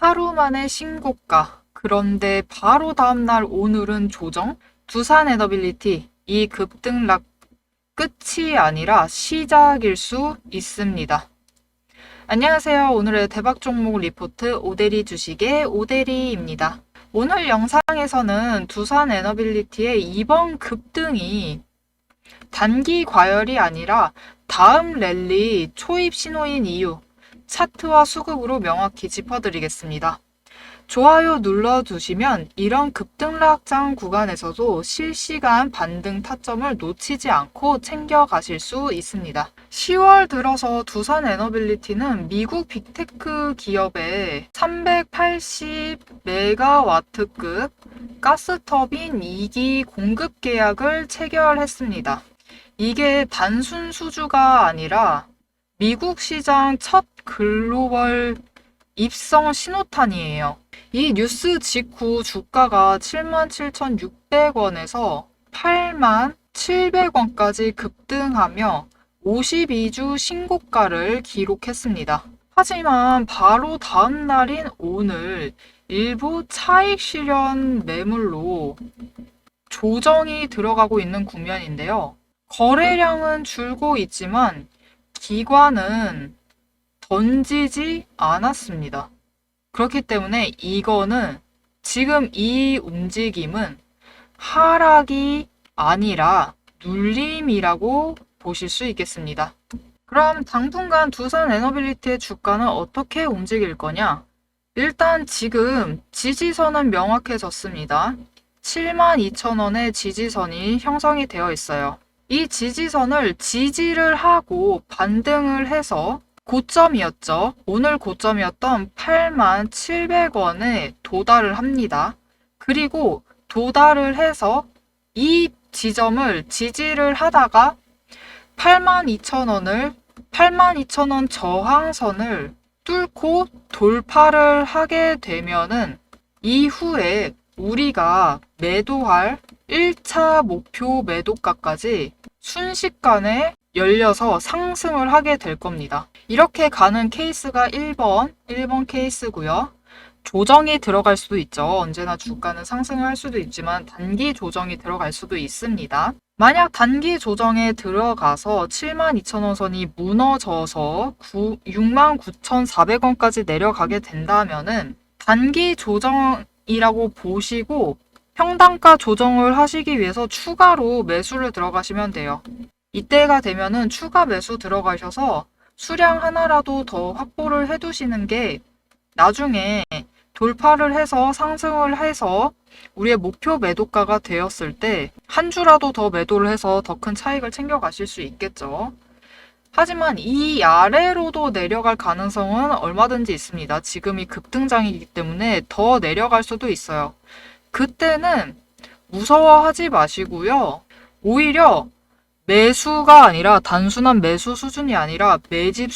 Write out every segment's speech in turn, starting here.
하루 만에 신고가. 그런데 바로 다음날 오늘은 조정? 두산 에너빌리티 이 급등락 끝이 아니라 시작일 수 있습니다. 안녕하세요. 오늘의 대박 종목 리포트 오대리 주식의 오대리입니다. 오늘 영상에서는 두산 에너빌리티의 이번 급등이 단기 과열이 아니라 다음 랠리 초입 신호인 이유, 차트와 수급으로 명확히 짚어드리겠습니다. 좋아요 눌러두시면 이런 급등락장 구간에서도 실시간 반등 타점을 놓치지 않고 챙겨가실 수 있습니다. 10월 들어서 두산 에너빌리티는 미국 빅테크 기업의 380메가와트급 가스터빈 2기 공급 계약을 체결했습니다. 이게 단순 수주가 아니라 미국 시장 첫 글로벌 입성 신호탄이에요. 이 뉴스 직후 주가가 77,600원에서 87,700원까지 급등하며 52주 신고가를 기록했습니다. 하지만 바로 다음 날인 오늘 일부 차익 실현 매물로 조정이 들어가고 있는 국면인데요. 거래량은 줄고 있지만 기관은 던지지 않았습니다. 그렇기 때문에 이거는 지금 이 움직임은 하락이 아니라 눌림이라고 보실 수 있겠습니다. 그럼 당분간 두산 에너빌리티의 주가는 어떻게 움직일 거냐? 일단 지금 지지선은 명확해졌습니다. 72,000원의 지지선이 형성이 되어 있어요. 이 지지선을 지지를 하고 반등을 해서 고점이었죠. 오늘 고점이었던 87,700원에 도달을 합니다. 그리고 도달을 해서 이 지점을 지지를 하다가 82,000원을 82,000원 저항선을 뚫고 돌파를 하게 되면은 이후에 우리가 매도할 1차 목표 매도가까지 순식간에 열려서 상승을 하게 될 겁니다. 이렇게 가는 케이스가 1번 케이스고요. 조정이 들어갈 수도 있죠. 언제나 주가는 상승을 할 수도 있지만 단기 조정이 들어갈 수도 있습니다. 만약 단기 조정에 들어가서 72,000원 선이 무너져서 69,400원까지 내려가게 된다면은 단기 조정이라고 보시고 평단가 조정을 하시기 위해서 추가로 매수를 들어가시면 돼요. 이때가 되면은 추가 매수 들어가셔서 수량 하나라도 더 확보를 해두시는 게 나중에 돌파를 해서 상승을 해서 우리의 목표 매도가가 되었을 때 한 주라도 더 매도를 해서 더 큰 차익을 챙겨가실 수 있겠죠. 하지만 이 아래로도 내려갈 가능성은 얼마든지 있습니다. 지금이 급등장이기 때문에 더 내려갈 수도 있어요. 그때는 무서워하지 마시고요. 오히려 매수가 아니라 단순한 매수 수준이 아니라 매집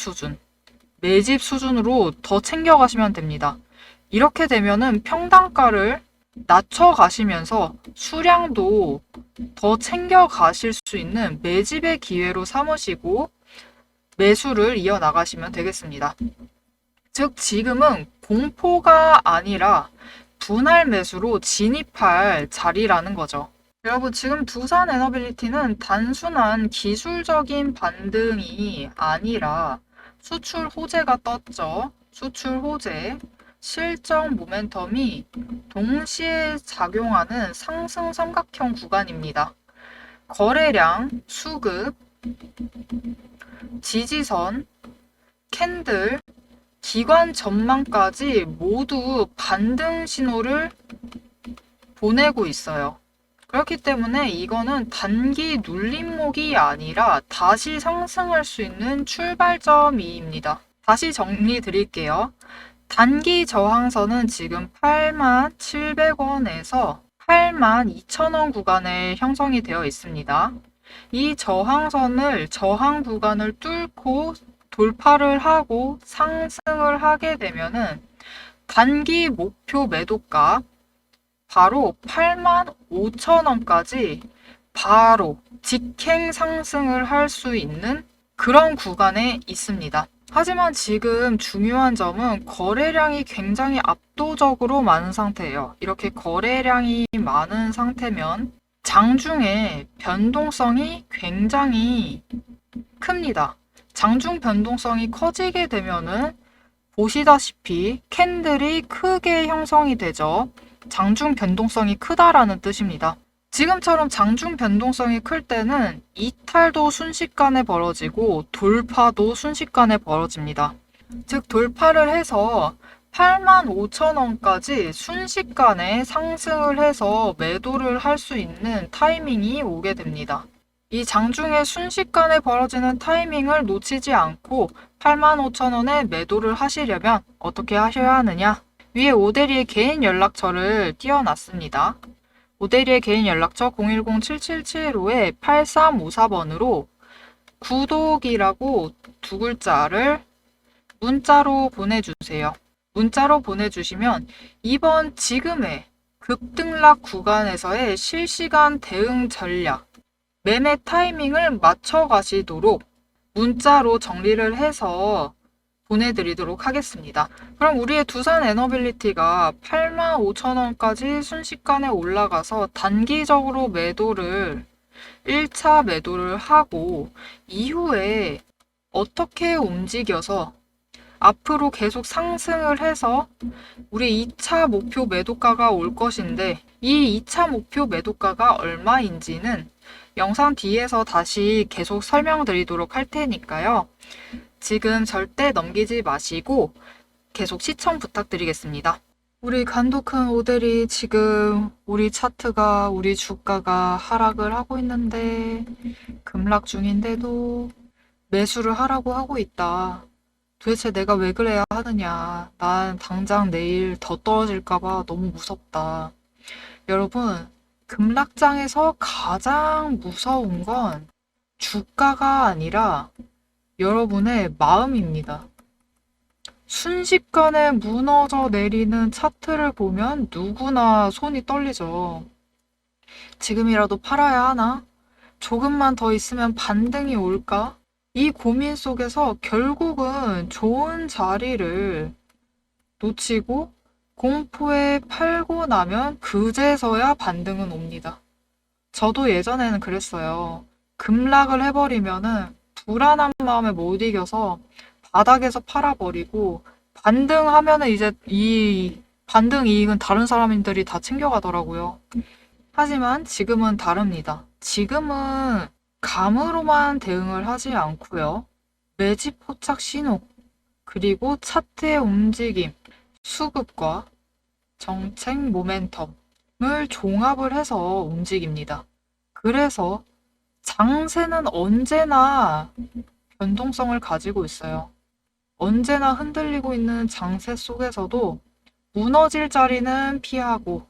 수준으로 더 챙겨가시면 됩니다. 이렇게 되면은 평단가를 낮춰가시면서 수량도 더 챙겨가실 수 있는 매집의 기회로 삼으시고 매수를 이어나가시면 되겠습니다. 즉 지금은 공포가 아니라 분할 매수로 진입할 자리라는 거죠. 여러분 지금 두산 에너빌리티는 단순한 기술적인 반등이 아니라 수출 호재가 떴죠. 수출 호재, 실적 모멘텀이 동시에 작용하는 상승 삼각형 구간입니다. 거래량, 수급, 지지선, 캔들, 기관 전망까지 모두 반등 신호를 보내고 있어요. 그렇기 때문에 이거는 단기 눌림목이 아니라 다시 상승할 수 있는 출발점입니다. 다시 정리 드릴게요. 단기 저항선은 지금 87,700원에서 82,000원 구간에 형성이 되어 있습니다. 이 저항 구간을 뚫고 돌파를 하고 상승을 하게 되면은 단기 목표 매도가 바로 85,000원까지 바로 직행 상승을 할 수 있는 그런 구간에 있습니다. 하지만 지금 중요한 점은 거래량이 굉장히 압도적으로 많은 상태예요. 이렇게 거래량이 많은 상태면 장중에 변동성이 굉장히 큽니다. 장중 변동성이 커지게 되면은 보시다시피 캔들이 크게 형성이 되죠. 장중 변동성이 크다라는 뜻입니다. 지금처럼 장중 변동성이 클 때는 이탈도 순식간에 벌어지고 돌파도 순식간에 벌어집니다. 즉 돌파를 해서 85,000원까지 순식간에 상승을 해서 매도를 할 수 있는 타이밍이 오게 됩니다. 이 장중에 순식간에 벌어지는 타이밍을 놓치지 않고 85,000원에 매도를 하시려면 어떻게 하셔야 하느냐? 위에 오대리의 개인 연락처를 띄워놨습니다. 오대리의 개인 연락처 010-7775-8354번으로 구독이라고 두 글자를 문자로 보내주세요. 문자로 보내주시면 이번 지금의 급등락 구간에서의 실시간 대응 전략, 매매 타이밍을 맞춰 가시도록 문자로 정리를 해서 보내드리도록 하겠습니다. 그럼 우리의 두산 에너빌리티가 85,000원까지 순식간에 올라가서 단기적으로 매도를 1차 매도를 하고 이후에 어떻게 움직여서 앞으로 계속 상승을 해서 우리 2차 목표 매도가가 올 것인데 이 2차 목표 매도가가 얼마인지는 영상 뒤에서 다시 계속 설명드리도록 할 테니까요. 지금 절대 넘기지 마시고 계속 시청 부탁드리겠습니다. 우리 간도 큰 오델이 지금 우리 차트가 우리 주가가 하락을 하고 있는데 급락 중인데도 매수를 하라고 하고 있다. 도대체 내가 왜 그래야 하느냐. 난 당장 내일 더 떨어질까봐 너무 무섭다. 여러분, 급락장에서 가장 무서운 건 주가가 아니라 여러분의 마음입니다. 순식간에 무너져 내리는 차트를 보면 누구나 손이 떨리죠. 지금이라도 팔아야 하나? 조금만 더 있으면 반등이 올까? 이 고민 속에서 결국은 좋은 자리를 놓치고 공포에 팔고 나면 그제서야 반등은 옵니다. 저도 예전에는 그랬어요. 급락을 해버리면은 불안한 마음에 못 이겨서 바닥에서 팔아버리고 반등하면은 이제 이 반등 이익은 다른 사람들이 다 챙겨가더라고요. 하지만 지금은 다릅니다. 지금은 감으로만 대응을 하지 않고요. 매집 포착 신호, 그리고 차트의 움직임, 수급과 정책 모멘텀을 종합을 해서 움직입니다. 그래서 장세는 언제나 변동성을 가지고 있어요. 언제나 흔들리고 있는 장세 속에서도 무너질 자리는 피하고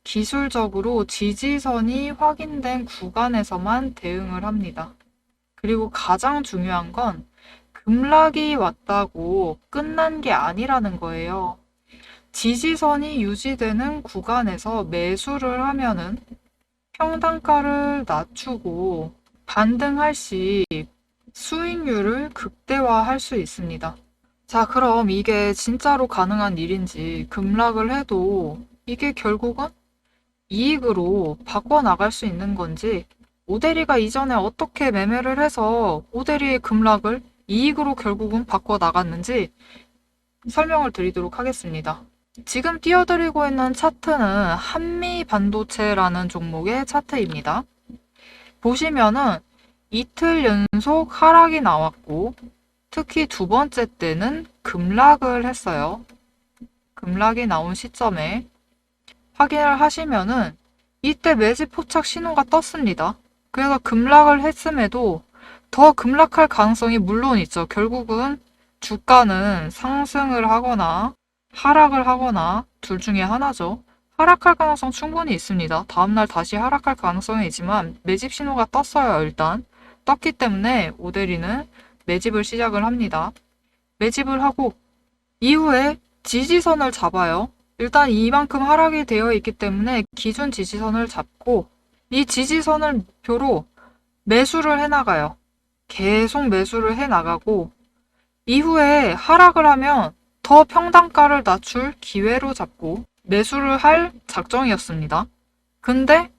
기술적으로 지지선이 확인된 구간에서만 대응을 합니다. 그리고 가장 중요한 건 급락이 왔다고 끝난 게 아니라는 거예요. 지지선이 유지되는 구간에서 매수를 하면은 평단가를 낮추고 반등할 시 수익률을 극대화할 수 있습니다. 자, 그럼 이게 진짜로 가능한 일인지 급락을 해도 이게 결국은 이익으로 바꿔나갈 수 있는 건지 오대리가 이전에 어떻게 매매를 해서 오대리의 급락을 이익으로 결국은 바꿔나갔는지 설명을 드리도록 하겠습니다. 지금 띄워드리고 있는 차트는 한미반도체라는 종목의 차트입니다. 보시면은 이틀 연속 하락이 나왔고 특히 두 번째 때는 급락을 했어요. 급락이 나온 시점에 확인을 하시면은 이때 매집 포착 신호가 떴습니다. 그래서 급락을 했음에도 더 급락할 가능성이 물론 있죠. 결국은 주가는 상승을 하거나 하락을 하거나 둘 중에 하나죠. 하락할 가능성 충분히 있습니다. 다음날 다시 하락할 가능성이 있지만 매집 신호가 떴어요. 일단 떴기 때문에 오대리는 매집을 시작을 합니다. 매집을 하고 이후에 지지선을 잡아요. 일단 이만큼 하락이 되어 있기 때문에 기준 지지선을 잡고 이 지지선을 목표로 매수를 해나가요. 계속 매수를 해나가고 이후에 하락을 하면 더 평단가를 낮출 기회로 잡고 매수를 할 작정이었습니다. 근데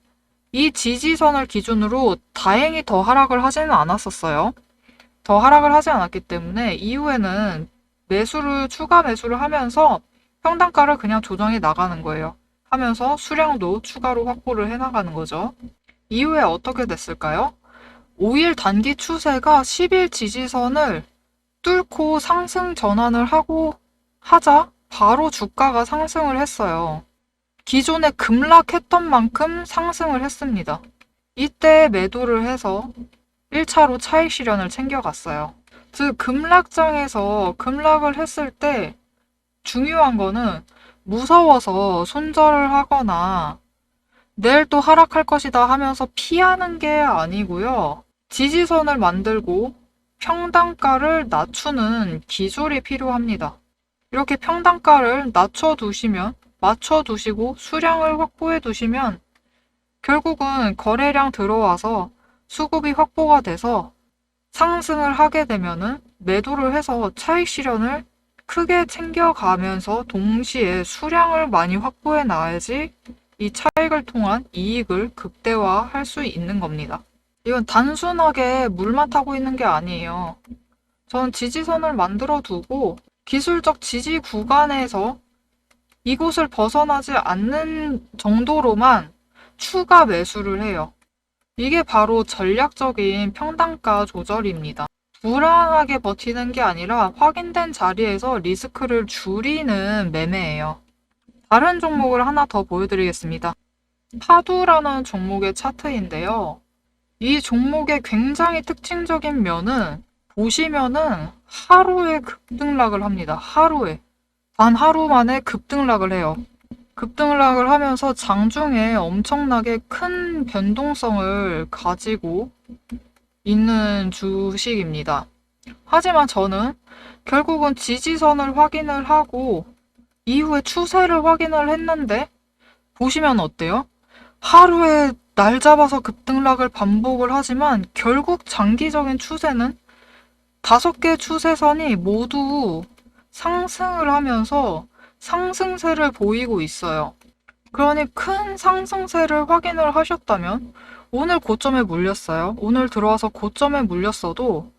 이 지지선을 기준으로 다행히 더 하락을 하지는 않았었어요. 더 하락을 하지 않았기 때문에 이후에는 추가 매수를 하면서 평단가를 그냥 조정해 나가는 거예요. 하면서 수량도 추가로 확보를 해 나가는 거죠. 이후에 어떻게 됐을까요? 5일 단기 추세가 10일 지지선을 뚫고 상승 전환을 하자 바로 주가가 상승을 했어요. 기존에 급락했던 만큼 상승을 했습니다. 이때 매도를 해서 1차로 차익 실현을 챙겨갔어요. 즉 급락장에서 급락을 했을 때 중요한 거는 무서워서 손절을 하거나 내일 또 하락할 것이다 하면서 피하는 게 아니고요. 지지선을 만들고 평단가를 낮추는 기술이 필요합니다. 이렇게 평단가를 맞춰두시고 수량을 확보해 두시면 결국은 거래량 들어와서 수급이 확보가 돼서 상승을 하게 되면은 매도를 해서 차익 실현을 크게 챙겨가면서 동시에 수량을 많이 확보해 놔야지 이 차익을 통한 이익을 극대화할 수 있는 겁니다. 이건 단순하게 물만 타고 있는 게 아니에요. 전 지지선을 만들어 두고 기술적 지지 구간에서 이곳을 벗어나지 않는 정도로만 추가 매수를 해요. 이게 바로 전략적인 평단가 조절입니다. 불안하게 버티는 게 아니라 확인된 자리에서 리스크를 줄이는 매매예요. 다른 종목을 하나 더 보여드리겠습니다. 파두라는 종목의 차트인데요. 이 종목의 굉장히 특징적인 면은 보시면은 하루에 급등락을 합니다. 단 하루 만에 급등락을 해요. 급등락을 하면서 장중에 엄청나게 큰 변동성을 가지고 있는 주식입니다. 하지만 저는 결국은 지지선을 확인을 하고 이후에 추세를 확인을 했는데 보시면 어때요? 하루에 날 잡아서 급등락을 반복을 하지만 결국 장기적인 추세는 5개 추세선이 모두 상승을 하면서 상승세를 보이고 있어요. 그러니 큰 상승세를 확인을 하셨다면 오늘 고점에 물렸어요. 오늘 들어와서 고점에 물렸어도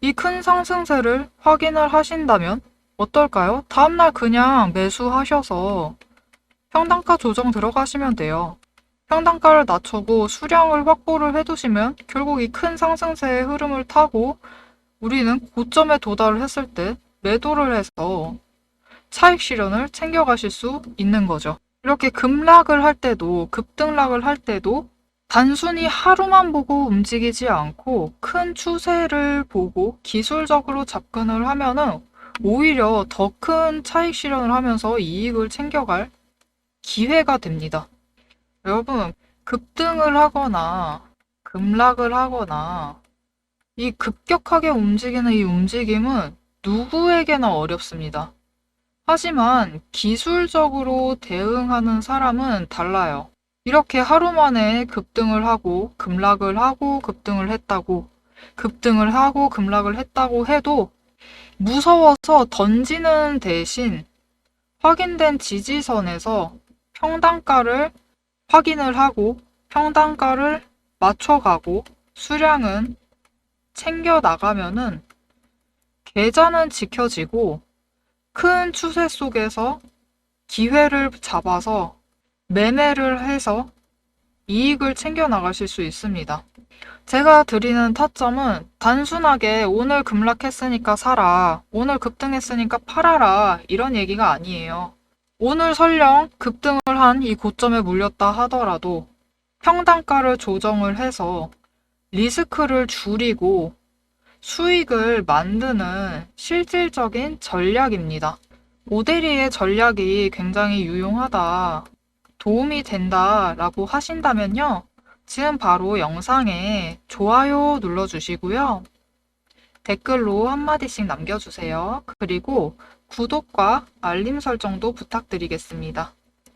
이 큰 상승세를 확인을 하신다면 어떨까요? 다음날 그냥 매수하셔서 평단가 조정 들어가시면 돼요. 평단가를 낮추고 수량을 확보를 해두시면 결국 이 큰 상승세의 흐름을 타고 우리는 고점에 도달을 했을 때 매도를 해서 차익 실현을 챙겨가실 수 있는 거죠. 이렇게 급락을 할 때도 급등락을 할 때도 단순히 하루만 보고 움직이지 않고 큰 추세를 보고 기술적으로 접근을 하면은 오히려 더 큰 차익 실현을 하면서 이익을 챙겨갈 기회가 됩니다. 여러분, 급등을 하거나 급락을 하거나 이 급격하게 움직이는 이 움직임은 누구에게나 어렵습니다. 하지만 기술적으로 대응하는 사람은 달라요. 이렇게 하루 만에 급등을 하고 급락을 하고 급등을 했다고 급등을 하고 급락을 했다고 해도 무서워서 던지는 대신 확인된 지지선에서 평단가를 확인을 하고 평단가를 맞춰가고 수량은 챙겨 나가면은 계좌는 지켜지고 큰 추세 속에서 기회를 잡아서 매매를 해서 이익을 챙겨 나가실 수 있습니다. 제가 드리는 타점은 단순하게 오늘 급락했으니까 사라, 오늘 급등했으니까 팔아라 이런 얘기가 아니에요. 오늘 설령 급등을 한 이 고점에 물렸다 하더라도 평단가를 조정을 해서 리스크를 줄이고 수익을 만드는 실질적인 전략입니다. 오데리의 전략이 굉장히 유용하다, 도움이 된다 라고 하신다면요. 지금 바로 영상에 좋아요 눌러주시고요. 댓글로 한마디씩 남겨주세요. 그리고 구독과 알림 설정도 부탁드리겠습니다.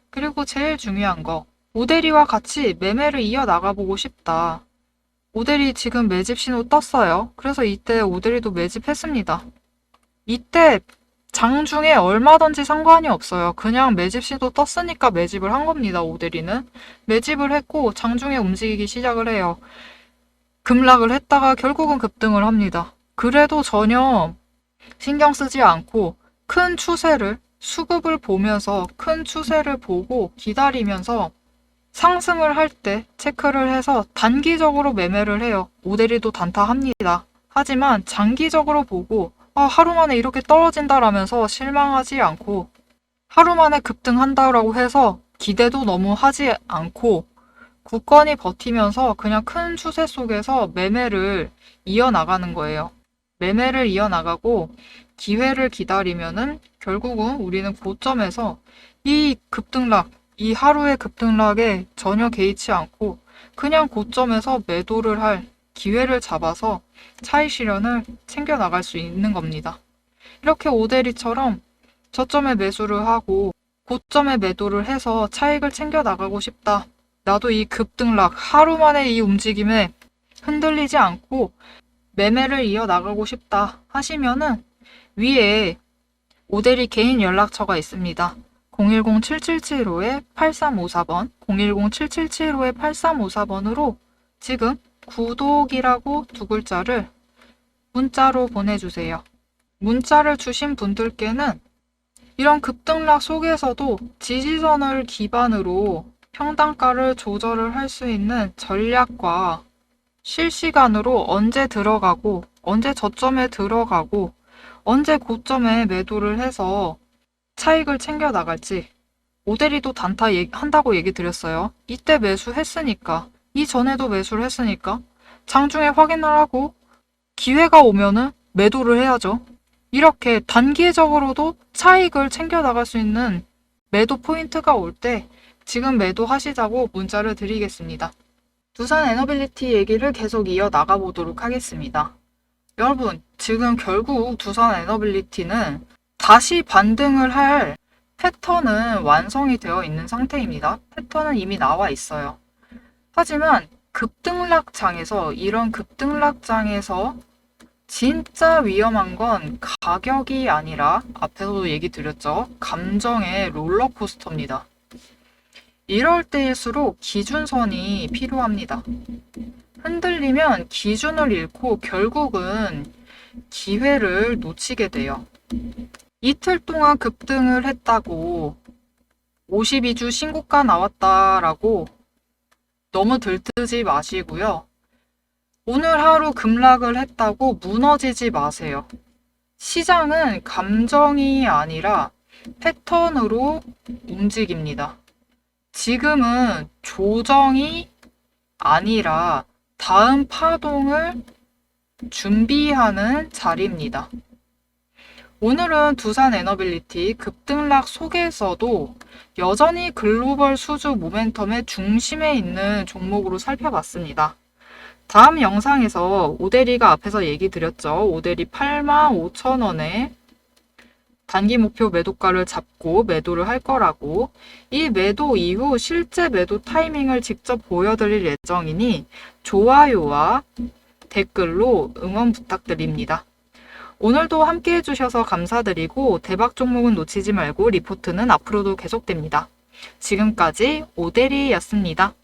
그리고 제일 중요한 거, 오데리와 같이 매매를 이어나가보고 싶다. 오데리 지금 매집 신호 떴어요. 그래서 이때 오데리도 매집했습니다. 이때 장중에 얼마든지 상관이 없어요. 그냥 매집 시도 떴으니까 매집을 한 겁니다. 오대리는 매집을 했고 장중에 움직이기 시작을 해요. 급락을 했다가 결국은 급등을 합니다. 그래도 전혀 신경 쓰지 않고 큰 추세를 수급을 보면서 큰 추세를 보고 기다리면서 상승을 할 때 체크를 해서 단기적으로 매매를 해요. 오대리도 단타합니다. 하지만 장기적으로 보고 하루 만에 이렇게 떨어진다라면서 실망하지 않고 하루 만에 급등한다라고 해서 기대도 너무 하지 않고 굳건히 버티면서 그냥 큰 추세 속에서 매매를 이어나가는 거예요. 매매를 이어나가고 기회를 기다리면은 결국은 우리는 고점에서 이 급등락, 이 하루의 급등락에 전혀 개의치 않고 그냥 고점에서 매도를 할 기회를 잡아서 차익 실현을 챙겨 나갈 수 있는 겁니다. 이렇게 오대리처럼 저점에 매수를 하고 고점에 매도를 해서 차익을 챙겨 나가고 싶다. 나도 이 급등락, 하루 만에 이 움직임에 흔들리지 않고 매매를 이어나가고 싶다 하시면은 위에 오대리 개인 연락처가 있습니다. 010-7775-8354번, 010-7775-8354번으로 지금 구독이라고 두 글자를 문자로 보내주세요. 문자를 주신 분들께는 이런 급등락 속에서도 지지선을 기반으로 평단가를 조절을 할 수 있는 전략과 실시간으로 언제 들어가고 언제 저점에 들어가고 언제 고점에 매도를 해서 차익을 챙겨 나갈지 오대리도 단타 한다고 얘기 드렸어요. 이때 매수했으니까 이전에도 매수를 했으니까 장중에 확인을 하고 기회가 오면은 매도를 해야죠. 이렇게 단기적으로도 차익을 챙겨 나갈 수 있는 매도 포인트가 올 때 지금 매도하시자고 문자를 드리겠습니다. 두산 에너빌리티 얘기를 계속 이어나가 보도록 하겠습니다. 여러분, 지금 결국 두산 에너빌리티는 다시 반등을 할 패턴은 완성이 되어 있는 상태입니다. 패턴은 이미 나와 있어요. 하지만 급등락장에서, 이런 급등락장에서 진짜 위험한 건 가격이 아니라 앞에서도 얘기 드렸죠. 감정의 롤러코스터입니다. 이럴 때일수록 기준선이 필요합니다. 흔들리면 기준을 잃고 결국은 기회를 놓치게 돼요. 이틀 동안 급등을 했다고 52주 신고가 나왔다라고 너무 들뜨지 마시고요. 오늘 하루 급락을 했다고 무너지지 마세요. 시장은 감정이 아니라 패턴으로 움직입니다. 지금은 조정이 아니라 다음 파동을 준비하는 자리입니다. 오늘은 두산 에너빌리티 급등락 속에서도 여전히 글로벌 수주 모멘텀의 중심에 있는 종목으로 살펴봤습니다. 다음 영상에서 오대리가 앞에서 얘기 드렸죠. 오대리 85,000원에 단기 목표 매도가를 잡고 매도를 할 거라고. 이 매도 이후 실제 매도 타이밍을 직접 보여드릴 예정이니 좋아요와 댓글로 응원 부탁드립니다. 오늘도 함께 해주셔서 감사드리고 대박 종목은 놓치지 말고 리포트는 앞으로도 계속됩니다. 지금까지 오대리였습니다.